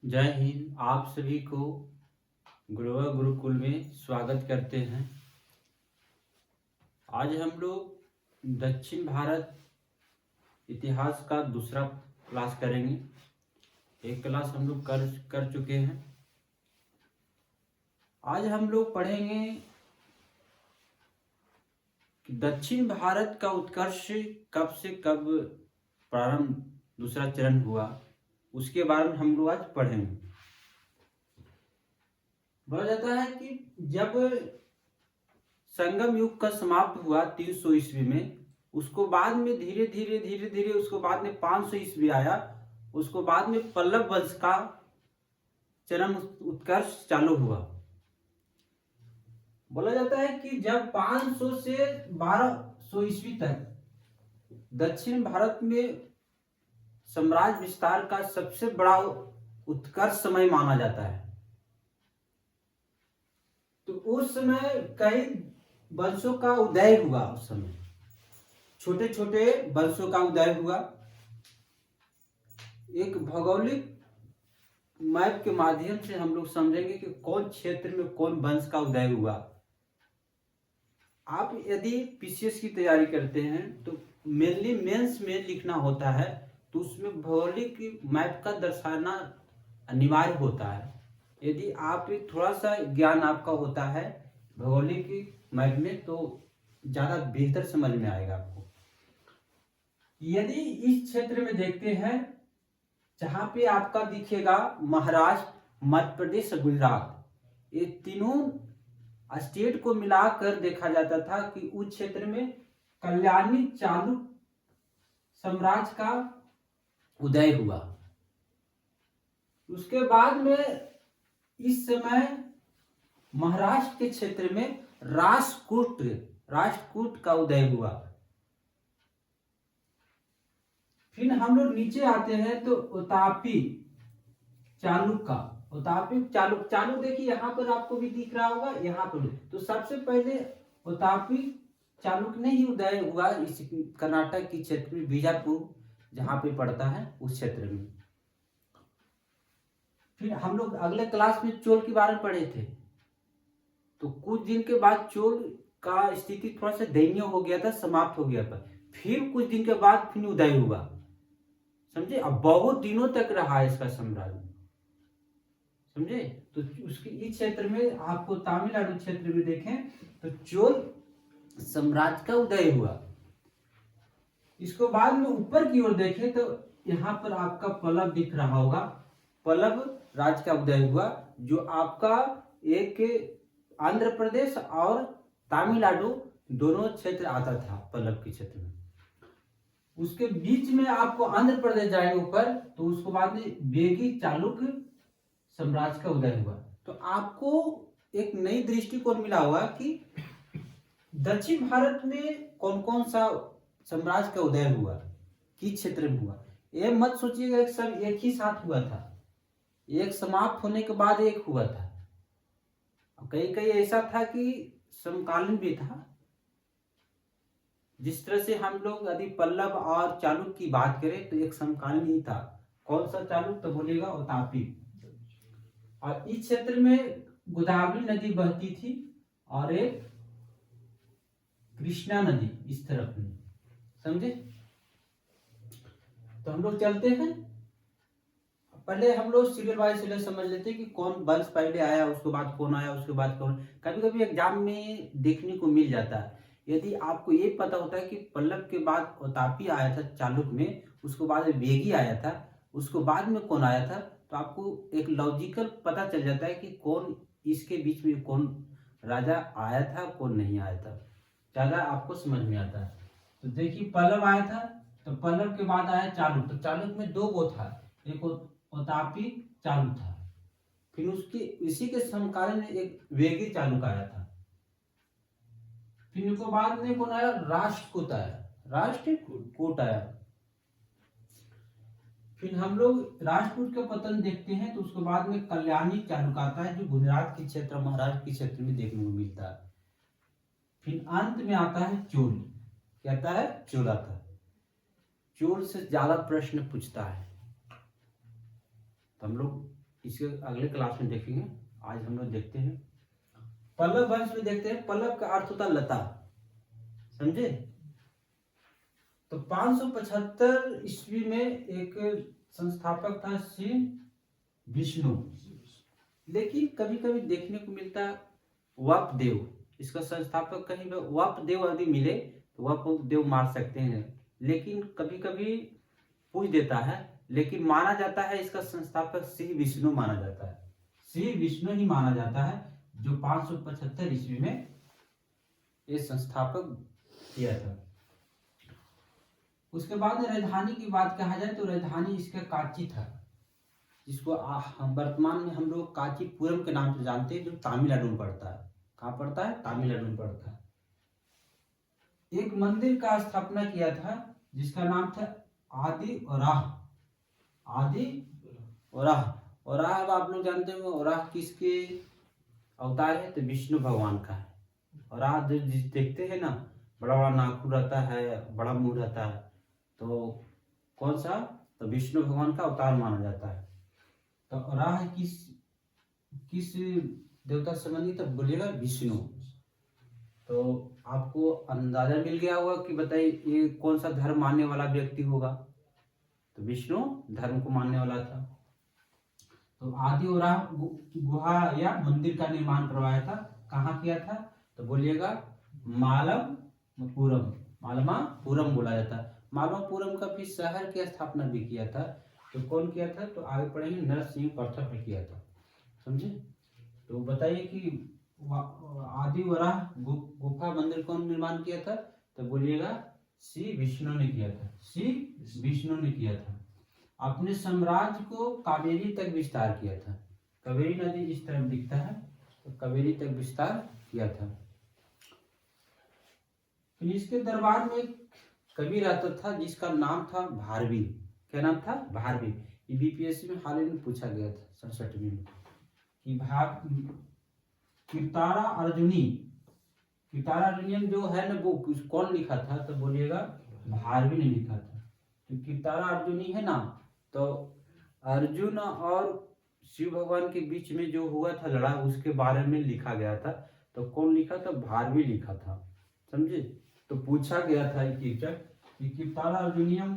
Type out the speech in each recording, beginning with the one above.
जय हिंद। आप सभी को गुरुवा गुरुकुल में स्वागत करते हैं। आज हम लोग दक्षिण भारत इतिहास का दूसरा क्लास करेंगे। एक क्लास हम लोग कर चुके हैं। आज हम लोग पढ़ेंगे कि दक्षिण भारत का उत्कर्ष कब से कब प्रारंभ, दूसरा चरण हुआ, उसके बारे में हम लोग आज पढ़ेंगे। बोला जाता है कि जब संगम युग का समाप्त हुआ 300 ईस्वी में, उसको बाद में धीरे धीरे उसको बाद में 500 ईस्वी आया। उसको बाद में पल्लव वंश का चरम उत्कर्ष चालू हुआ। बोला जाता है कि जब 500 से 1200 ईस्वी तक दक्षिण भारत में साम्राज्य विस्तार का सबसे बड़ा उत्कर्ष समय माना जाता है। तो उस समय कई वंशों का उदय हुआ। उस समय छोटे छोटे वंशों का उदय हुआ। एक भौगोलिक मैप के माध्यम से हम लोग समझेंगे कि कौन क्षेत्र में कौन वंश का उदय हुआ। आप यदि पीसीएस की तैयारी करते हैं तो मेनली मेंस में लिखना होता है, तो उसमें भौगोलिक मैप का दर्शाना अनिवार्य होता है। यदि आप थोड़ा सा ज्ञान आपका होता है भौगोलिक मैप में, तो ज्यादा बेहतर समझ में आएगा आपको। यदि इस क्षेत्र में देखते हैं, जहां पे आपका दिखेगा महाराष्ट्र, मध्य प्रदेश, गुजरात, ये तीनों स्टेट को मिलाकर देखा जाता था कि उस क्षेत्र में कल्याणी चालुक्य साम्राज्य का उदय हुआ। उसके बाद में इस समय महाराष्ट्र के क्षेत्र में राष्ट्रकूट का उदय हुआ। फिर हम लोग नीचे आते हैं तो ओतापी चालुक देखिए, यहाँ पर आपको भी दिख रहा होगा, यहाँ पर। तो सबसे पहले ओतापी चालुक ने ही उदय हुआ इस कर्नाटक के क्षेत्र में, बीजापुर जहां पे पड़ता है उस क्षेत्र में। फिर हम लोग अगले क्लास में चोल के बारे में पढ़े थे। तो कुछ दिन के बाद चोल का स्थिति थोड़ा सा दयनीय हो गया था, समाप्त हो गया था। फिर कुछ दिन के बाद फिर उदय हुआ, समझे। अब बहुत दिनों तक रहा इसका साम्राज्य, समझे। तो उसके इस क्षेत्र में आपको तमिलनाडु क्षेत्र में देखें तो चोल साम्राज्य का उदय हुआ। इसको बाद में ऊपर की ओर देखें तो यहाँ पर आपका पल्लव दिख रहा होगा। पल्लव राज्य का उदय हुआ, जो आपका एक आंध्र प्रदेश और तमिलनाडु दोनों क्षेत्र आता था पल्लव के क्षेत्र में। उसके बीच में आपको आंध्र प्रदेश जाएंगे ऊपर, तो उसको बाद में वेगी चालुक्य साम्राज्य का उदय हुआ। तो आपको एक नई दृष्टिकोण मिला होगा कि दक्षिण भारत में कौन कौन सा साम्राज्य का उदय हुआ, किस क्षेत्र में हुआ। ये मत सोचिएगा कि सब एक ही साथ हुआ था, एक समाप्त होने के बाद एक हुआ था। कई कई ऐसा था कि समकालीन भी था। जिस तरह से हम लोग यदि पल्लव और चालुक्य की बात करें तो एक समकालीन ही था। कौन सा चालुक्य, तो बोलेगा ओतापी। और इस क्षेत्र में गोदावरी नदी बहती थी और एक कृष्णा नदी इस तरफ में, समझे। तो हम लोग चलते हैं। पहले हम लोग सीरियल बाय सीरियल समझ लेते हैं कि कौन वंश पहले आया, उसके बाद कौन आया, उसके बाद कौन। कभी कभी एग्जाम में देखने को मिल जाता है। यदि आपको ये पता होता है कि पल्लव के बाद ओतापी आया था चालुक्य में, उसके बाद वेगी आया था, उसको बाद में कौन आया था, तो आपको एक लॉजिकल पता चल जाता है कि कौन इसके बीच में कौन राजा आया था, कौन नहीं आया था, ज्यादा आपको समझ में आता है। तो देखिए, पल्लव आया था, तो पल्लव के बाद आया चालुक्य। तो चालुक्य में दो गो था, एक ओतापी चालुक्य था। फिर उसके इसी के समकालीन में एक वेगी चालुक्य आया था। फिर इनको बाद में कौन आया, राष्ट्रकूट आया। फिर हम लोग राष्ट्रकूट का पतन देखते हैं, तो उसके बाद में कल्याणी चालुक्य आता है, जो गुजरात के क्षेत्र, महाराष्ट्र के क्षेत्र में देखने को मिलता है। फिर अंत में आता है चोल। क्या आता है, चोल आता है। चोल से ज्यादा प्रश्न पूछता है, तो हम लोग इसके अगले क्लास में देखेंगे। आज हम लोग देखते हैं पल्लव वंश में। देखते हैं पल्लव का अर्थ होता लता, समझे। तो 575 ईस्वी में एक संस्थापक था श्री विष्णु। लेकिन कभी कभी देखने को मिलता वपदेव, इसका संस्थापक कहीं पर वपदेव यदि मिले तो वपदेव मार सकते हैं, लेकिन कभी कभी पूछ देता है। लेकिन माना जाता है इसका संस्थापक श्री विष्णु माना जाता है, श्री विष्णु ही माना जाता है, जो 575 ईस्वी में ये संस्थापक किया था। उसके बाद राजधानी की बात कहा जाए तो राजधानी इसका कांची था, जिसको हम वर्तमान में हम लोग कांचीपुरम के नाम से जानते हैं, जो तमिलनाडु में पड़ता है। कहाँ पड़ता है? तमिलनाडु में पड़ता है। एक मंदिर का स्थापना किया था जिसका नाम था आदि वराह। आदि वराह, वराह अब आप लोग जानते हो वराह किसके अवतार है? तो विष्णु भगवान का है। वराह देखते हैं ना, बड़ा बड़ा नाखून रहता है, बड़ा मुंह रहता है, तो कौन सा? तो विष्णु भगवान का अवतार माना जाता है। तो वराह किस देवता से संबंधित? तो बोलिएगा विष्णु। तो आपको अंदाजा मिल गया होगा कि बताइए ये कौन सा धर्म मानने वाला व्यक्ति होगा? तो विष्णु धर्म को मानने वाला था। तो आदि वराह गुहा या मंदिर का निर्माण करवाया था। कहाँ किया था? तो बोलिएगा मालमपुरम। मालमापुरम बोला जाता है। मालमापुरम का भी शहर की स्थापना भी किया था। तो कौन किया था? तो आगे पढ़ेंगे, नरसिंह प्रथम ने किया था, समझे। तो बताइए कि आदि वराह गुफा मंदिर कौन निर्माण किया था? तो बोलिएगा श्री विष्णु ने किया था, श्री विष्णु ने किया था। अपने साम्राज्य को कावेरी तक विस्तार किया था। कावेरी नदी इस तरफ दिखता है, तो कावेरी तक विस्तार किया था। फिर इसके दरबार में एक कवि रहता था जिसका नाम था भारवी। क्या नाम था? भारवी। ये बीपीएससी में हाल ही में पूछा गया था 67वीं में कि कितारा अर्जुनी, कितारा अर्जुनियम जो है ना, वो कौन लिखा था? तो बोलिएगा भारवी ने लिखा था। तो कितारा अर्जुनी है ना, तो अर्जुन और शिव भगवान के बीच में जो हुआ था लड़ा, उसके बारे में लिखा गया था। तो कौन लिखा था? भारवी लिखा था, समझे। तो पूछा गया था कि कितारा अर्जुनियम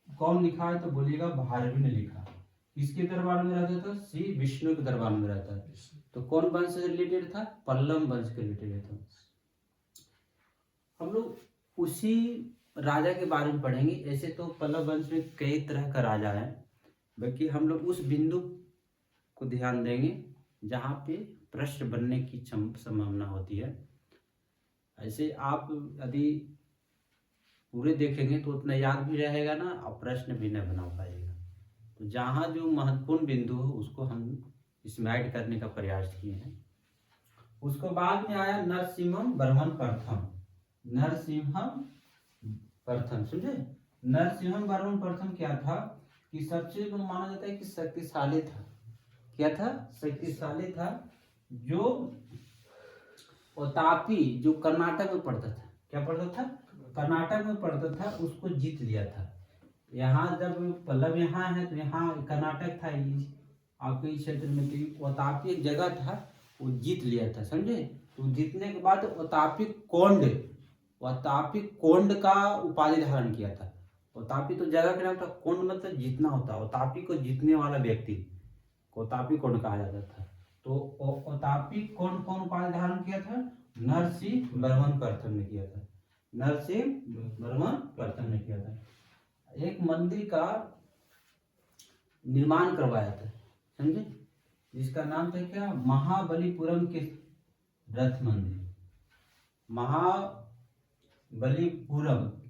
कौन लिखा है? तो बोलिएगा भारवी ने लिखा। किसके दरबार में रहता था? श्री विष्णु के दरबार में रहता है। तो कौन वंश से रिलेटेड था? पल्लव वंश के रिलेटेड था। हम लोग उसी राजा के बारे में पढ़ेंगे। ऐसे तो पल्लव वंश में कई तरह का राजा है, बल्कि हम लोग उस बिंदु को ध्यान देंगे जहाँ पे प्रश्न बनने की संभावना होती है। ऐसे आप यदि पूरे देखेंगे तो उतना याद भी रहेगा ना, और प्रश्न भी न बना पाएगा। तो जहाँ जो महत्वपूर्ण बिंदु हो उसको हम इसमें ऐड करने का प्रयास किए हैं। उसको बाद में आया नरसिंहम वर्मन प्रथम। नरसिंहम प्रथम, समझे। नरसिंहम वर्मन प्रथम क्या था कि सबसे माना जाता है कि शक्तिशाली था। क्या था? शक्तिशाली था। जो ओतापी, जो कर्नाटक में पड़ता था, क्या पड़ता था? कर्नाटक में पड़ता था, उसको जीत लिया था। यहाँ जब पल्लव यहाँ है तो यहाँ कर्नाटक था आपके इस क्षेत्र में, तो ओतापी एक जगह था, वो जीत लिया था, समझे। तो जीतने के बाद ओतापी कोंड का उपाधि धारण किया था। ओतापी तो जगह का नाम था, कोंड मतलब जीतना होता। ओतापी को जीतने वाला व्यक्ति को ओतापी कोंड कहा जाता था। तो ओतापी कोंड कौन उपाधि धारण किया था? नरसिंह वर्मन प्रथम ने किया था। नरसिंह वर्मन प्रथम ने किया था। एक मंदिर का निर्माण करवाया था, समझे, जिसका नाम था क्या? महाबलीपुरम के रथ मंदिर। महाबलीपुरम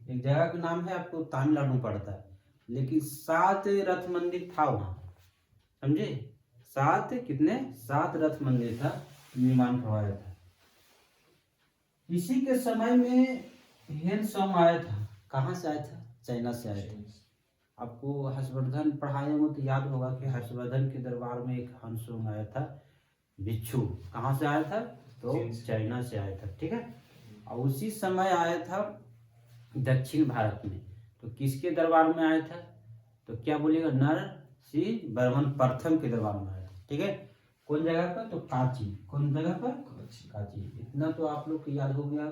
एक जगह का नाम है, आपको तमिलनाडु में पड़ता है, लेकिन 7 रथ मंदिर था वहां, समझे। 7 रथ मंदिर था, निर्माण करवाया था। इसी के समय में हेनसोंग आया था। कहाँ से आया था? चाइना से आया था। आपको हर्षवर्धन पढ़ाए हो तो याद होगा कि हर्षवर्धन के दरबार में एक हेनसोंग आया था, भिक्षु। कहाँ से आया था? तो चाइना से आया था, ठीक है। और उसी समय आया था दक्षिण भारत में। तो किसके दरबार में आया था? तो क्या बोलिएगा? नरसिंह वर्मन प्रथम के दरबार में आया था। ठीक है। कौन जगह पर? तो कांची। कौन जगह पर? कांची। इतना तो आप लोग को याद हो गया।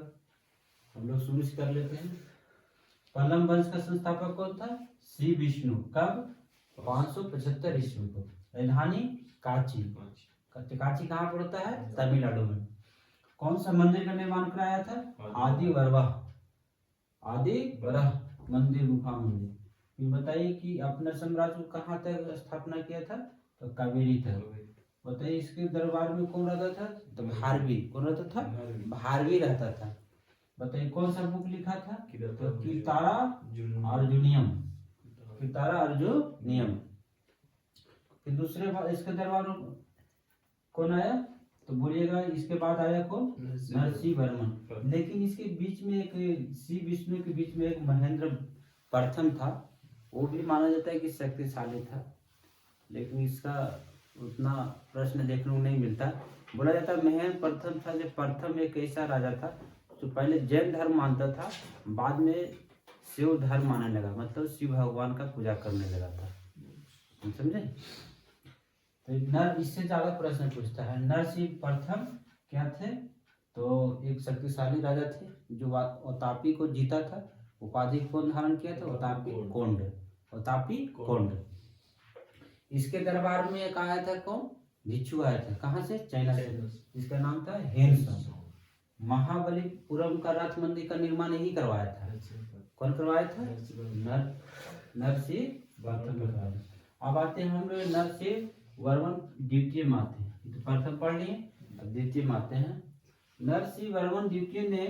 हम लोग शुरू से कर लेते हैं। पल्लव वंश का संस्थापक कौन था? श्री विष्णु। कब? 575 ईस्वी को। राजधानी कांची। कांची कहाँ पड़ता है? तमिलनाडु में। कौन सा मंदिर का निर्माण कराया था? आदि वराह मंदिर, गुफा मंदिर। फिर बताइए कि अपना साम्राज्य को कहाँ तक स्थापना किया था? तो कावेरी तक। बताइए इसके दरबार में कौन रहता था? तो भारवी। कौन रहता था? भारवी रहता था। बताइए कौन सा बुक लिखा था? तो कीर्तारा अर्जुनियम। कीर्तारा अर्जुनियम। फिर दूसरे बार इसके दरबार में कौन आया? तो बोलिएगा इसके बाद आया कौन? नरसिंह वर्मन। लेकिन इसके बीच में एक श्री विष्णु के बीच में एक महेंद्र प्रथम था, वो भी माना जाता है कि शक्तिशाली था, लेकिन इसका उतना प्रश्न देखने को नहीं मिलता। बोला जाता है महेंद्र प्रथम था, जो प्रथम एक ऐसा राजा था जो पहले जैन धर्म मानता था, बाद में शिव धर्म मानने लगा, मतलब शिव भगवान का पूजा करने लगा था। समझे? तो नर इससे ज्यादा प्रश्न पूछता है। नरसिंह प्रथम क्या थे? तो एक शक्तिशाली राजा थे जो ओतापी को जीता था। उपाधि कौन धारण किया था? ओतापी कोंड। ओतापी कोंड। इसके दरबार में एक आया था कौन? भिक्षु आया था। कहाँ से? चाइना से। जिसका नाम था हेनसम। महाबलीपुरम का रथ मंदिर का निर्माण यही करवाया था। कौन करवाया था? नरसिंह प्रथम। अब आते हैं हम लोग नरसिंह वर्मन द्वितीय माते। तो प्रथम पढ़ लिए, अब द्वितीय माते हैं। नरसिंह वर्मन द्वितीय ने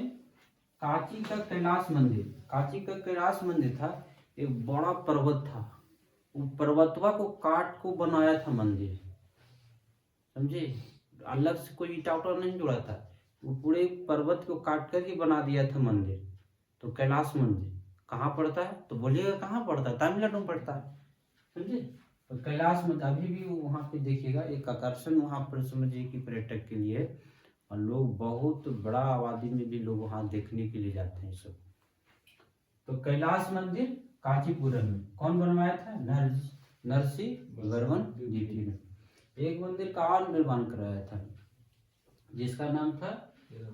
कांची का कैलाश मंदिर, कांची का कैलाश मंदिर था, एक बड़ा पर्वत था, वो पर्वतवा को काट को बनाया था मंदिर। समझे? अलग से कोई ईटा उटा नहीं जुड़ा था, वो पूरे पर्वत को काट कर ही बना दिया था मंदिर। तो कैलाश मंदिर कहाँ पड़ता है? तो बोलिएगा कहाँ पड़ता है? तमिलनाडु में पड़ता है। समझे? तो कैलाश मंदिर अभी भी वहाँ पे देखिएगा, एक आकर्षण वहाँ पर समझिए कि पर्यटक के लिए, और लोग बहुत बड़ा आबादी में भी लोग वहाँ देखने के लिए जाते हैं सब। तो कैलाश मंदिर कांचीपुरम में कौन बनवाया था? नरसिंह वर्मन द्वितीय ने। एक मंदिर का और निर्माण कराया था जिसका नाम था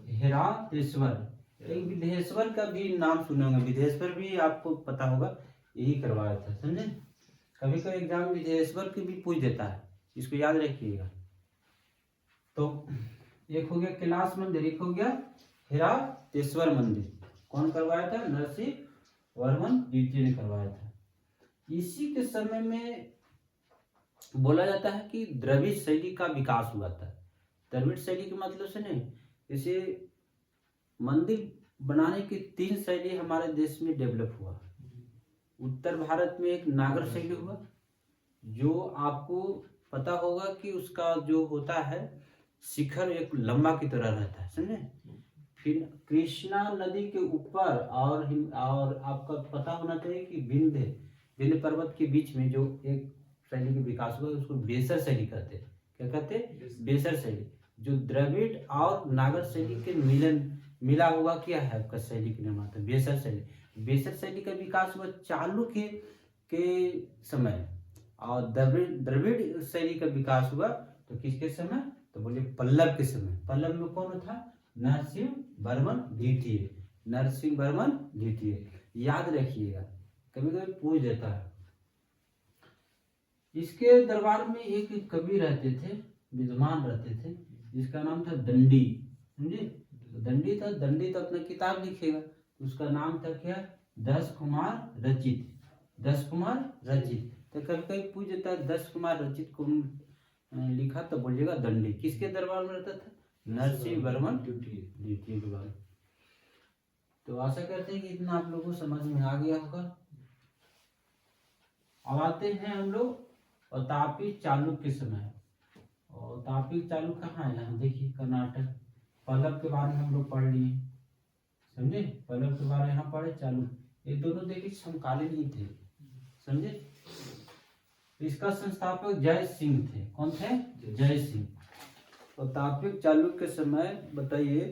हेरातेश्वर। एक विधेश्वर का भी नाम सुने होंगे, विधेश्वर भी आपको पता होगा, यही करवाया था। समझे? कभी कभी एग्जाम विधेश्वर की भी पूछ देता है, इसको याद रखिएगा। तो एक हो गया कैलाश मंदिर, एक हो गया हेरातेश्वर मंदिर। कौन करवाया था? नरसिंह वर्मन द्वितीय ने करवाया था। इसी के समय में बोला जाता है कि द्रविड़ शैली का विकास हुआ था। द्रविड़ शैली के मतलब से नहीं, जैसे मंदिर बनाने की 3 शैली हमारे देश में डेवलप हुआ। उत्तर भारत में एक नागर शैली हुआ, जो आपको पता होगा कि उसका जो होता है शिखर एक लंबा की तरह रहता है। समझे? फिर कृष्णा नदी के ऊपर और आपका पता होना चाहिए कि विंध्य पर्वत के बीच में जो एक शैली का विकास हुआ, उसको बेसर शैली कहते हैं। क्या कहते हैं? बेसर शैली। जो द्रविड़ और नागर शैली के मिला हुआ क्या है आपका शैली के निर्माण था? बेसर शैली। बेसर शैली का विकास हुआ चालुक्य के समय, और द्रविड़ शैली का विकास हुआ तो किसके समय? तो बोलिए पल्लव के समय। पल्लव में कौन था? नरसिंह वर्मन द्वितीय। नरसिंह वर्मन द्वितीय, याद रखिएगा, कभी कभी पूछ देता है। इसके दरबार में एक कवि रहते थे, विद्वान रहते थे, जिसका नाम था दंडी। समझे? दंडी था, दंडी तो अपना किताब लिखेगा, उसका नाम था क्या? 10 कुमार रचित। 10 कुमार रचित। तो कभी कभी पूछ देता है 10 कुमार रचित कौन लिखा? तो बोलिएगा दंडी। किसके दरबार में रहता था? नरसिंह वर्मन द्वितीय के बाद। तो आशा करते हैं कि इतना आप लोगों को समझ में आ गया होगा। अब आते हैं हम लोग ओतापी चालुक्य के समय। और ओतापी चालुक्य कहाँ है? यहाँ देखिए कर्नाटक। पल्लव के बारे में हम लोग पढ़ लिए। समझे? पल्लव के बारे में यहाँ पढ़े, चालुक्य। ये दोनों देखिए समकालीन ही थे। समझे? इसका संस्थापक जय सिंह थे। कौन थे? जय सिंह। ओतापी चालुक्य के समय बताइए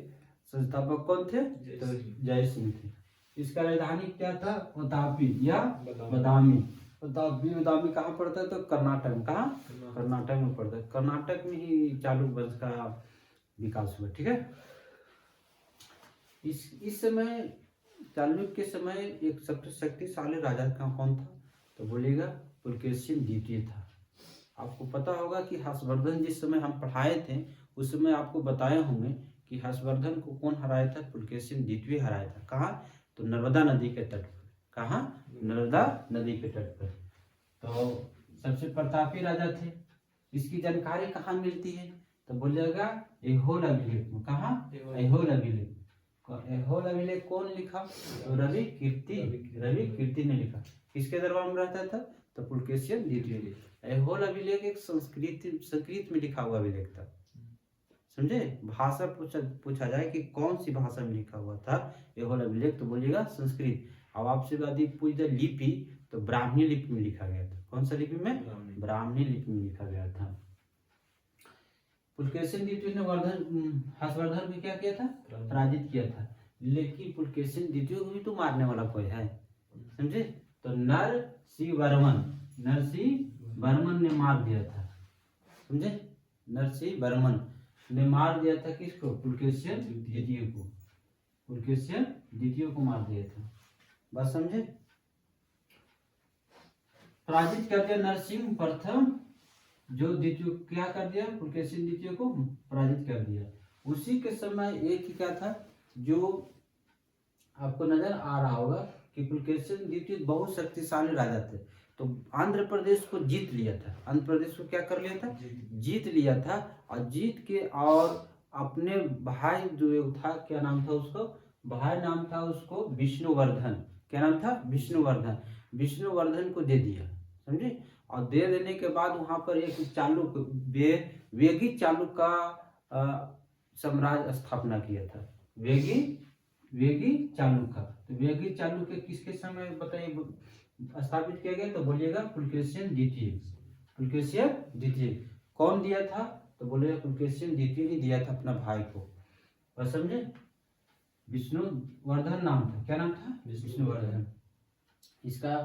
संस्थापक कौन थे? तो जय सिंह थे। इसका राजधानी क्या था? ओतापी या बदामी। बादामी कहाँ पड़ता है? तो कर्नाटक में। कहाँ? कर्नाटक में पड़ता है। कर्नाटक में ही चालुक्य वंश का विकास हुआ। ठीक है। इस समय चालुक्य के समय एक सबसे शक्तिशाली राजा कौन था? तो बोलिएगा पुलकेशिन द्वितीय था। आपको पता होगा कि हर्षवर्धन जिस समय हम पढ़ाए थे उस समय आपको बताए होंगे कि हर्षवर्धन को कौन हराया था? पुलकेशिन द्वितीय हराया था। कहाँ? तो नर्मदा नदी के तट पर। कहाँ? नर्मदा नदी के तट पर। तो सबसे प्रतापी राजा थे। इसकी जानकारी कहाँ मिलती है? तो बोलिएगा ऐहोल अभिलेख में। कहाँ? ऐहोल अभिलेख। ऐहोल अभिलेख कौन लिखा? तो रवि कीर्ति ने लिखा। किसके दरबार में रहता था? तो पुलकेशिन द्वितीय। ऐहोल अभिलेख एक संस्कृत में लिखा हुआ अभिलेख था। समझे? भाषा पूछा जाए कि कौन सी भाषा में लिखा हुआ था ऐहोल अभिलेख, तो बोलिएगा संस्कृत। अब आपसे यदि पूछ दे लिपि, तो ब्राह्मणी लिपि में लिखा गया था। कौन सा लिपि में? ब्राह्मणी लिपि में लिखा गया था। पुलकेशिन द्वितीय ने हर्षवर्धन को क्या किया था? पराजित किया था। लेकिन पुलकेशिन द्वितीय को भी तो मारने वाला कोई है। समझे? तो नरसिंह वर्मन ने मार दिया था। समझे? नरसिंह वर्मन ने मार दिया था किसको? पुलकेशिन द्वितीय को। पुलकेशिन द्वितीय को मार दिया था। बात समझे? पराजित कर दिया नरसिंह प्रथम, जो द्वितीय क्या कर दिया? पुलकेशिन द्वितीय को पराजित कर दिया। उसी के समय एक ही क्या था जो आपको नजर आ रहा होगा कि पुलकेशिन द्वितीय बहुत शक्तिशाली राजा थे। तो आंध्र प्रदेश को जीत लिया था। आंध्र प्रदेश को क्या कर लिया था? जीत लिया था। और जीत के और अपने भाई जो था, क्या नाम था उसको? भाई नाम था उसको विष्णुवर्धन। क्या नाम था? विष्णुवर्धन। विष्णुवर्धन को दे दिया। समझे? और दे देने के बाद वहां पर एक चालुक्य वेगी चालुक्य का साम्राज्य स्थापना किया था। वेगी चालुक्य। तो वेगी चालुक्य किसके समय बताइए स्थापित किया गया? तो बोलिएगा पुलकेशिन द्वितीय। पुलकेशिन द्वितीय कौन दिया था? तो बोलिएगा पुलकेशिन द्वितीय ही दिया था अपना भाई को। और समझे? विष्णुवर्धन नाम था। क्या नाम था? विष्णुवर्धन। इसका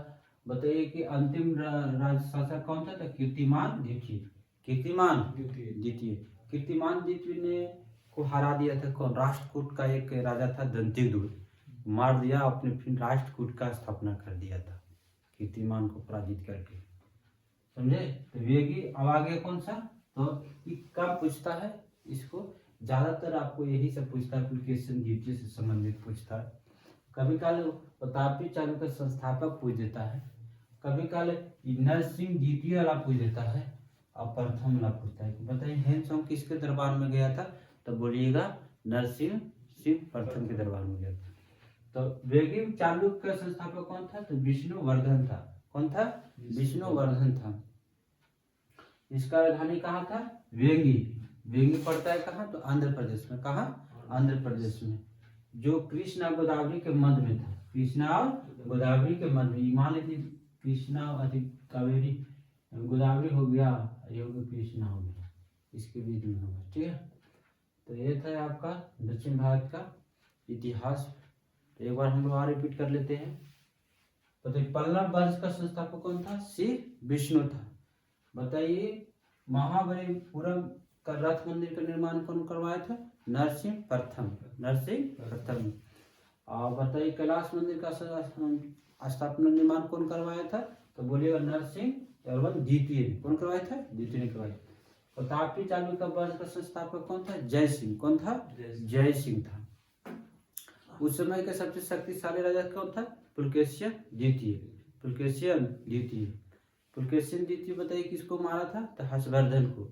बताइए कि अंतिम राज शासक कौन था? तो कीर्तिमान द्वितीय। कीर्तिमान द्वितीय। कीर्तिमान द्वितीय ने को हरा दिया था कौन? राष्ट्रकूट का एक राजा था दंतेदुर, मार दिया। अपने फिर राष्ट्रकूट का स्थापना कर दिया था कीर्तिमान को पराजित करके। समझे? तो वेगी। अब आगे कौन सा? तो कब पूछता है इसको? ज्यादातर आपको यही सब पूछता है, पुलकेशिन द्वितीय से संबंधित पूछता है। कभी काल प्रतापी चालुक्य संस्थापक पूछ देता है, कभी काल नरसिंह द्वितीय वाला पूछ देता है, और प्रथम वाला पूछता है। बताइए ह्वेनसांग किसके दरबार में गया था? तो बोलिएगा नरसिंह प्रथम के दरबार में गया था। तो वेगी चालुक्य का संस्थापक कौन था? तो विष्णुवर्धन था। कौन था? विष्णुवर्धन था। इसका राजधानी कहाँ था? वेंगी। वेंगी पड़ता है कहाँ? तो आंध्र प्रदेश में। कहाँ? आंध्र प्रदेश में, जो कृष्णा और गोदावरी के मध्य में था। कृष्णा और गोदावरी के मध्य में। मान लीजिए कृष्णा कावेरी, गोदावरी हो गया, ये हो गया कृष्णा हो गया, इसके बीच में होगा। ठीक है। तो ये था आपका दक्षिण भारत का इतिहास। तो एक बार हम लोग और रिपीट कर लेते हैं। तो पल्लव वंश का संस्थापक कौन था? श्री विष्णु था। बताइए महाबलीपुरम का रथ मंदिर का निर्माण कौन करवाया था? नरसिंह प्रथम। और बताइए कैलाश मंदिर का स्थापना निर्माण कौन करवाया था? तो बोलिएगा नरसिंह द्वितीय। कौन करवाया था? द्वितीय ने करवाया। प्रतापी चालुक्य वंश का संस्थापक कौन था? जय सिंह। कौन था? जय सिंह था। उस समय का सबसे शक्तिशाली राजा कौन था? पुलकेशिन द्वितीय। पुलकेशिन द्वितीय बताइए किसको मारा था? तो हर्षवर्धन को।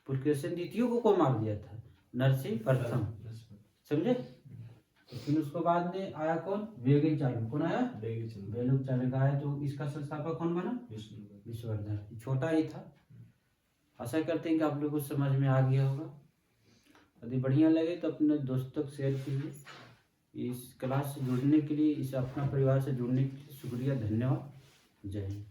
पुलकेशिन द्वितीय को कौन मार दिया था? नरसिंह प्रथम। समझे? तो फिर उसके बाद में आया कौन? वेगी चालुक्य। कौन आया? वेगी चालुक्य आया। तो इसका संस्थापक कौन बना? विष्णुवर्धन। छोटा ही था। आशा करते हैं कि आप लोगों को समझ में आ गया होगा। यदि बढ़िया लगे तो अपने दोस्तों को शेयर कीजिए। इस क्लास से जुड़ने के लिए, इस अपना परिवार से जुड़ने के लिए शुक्रिया, धन्यवाद। जय हिंद।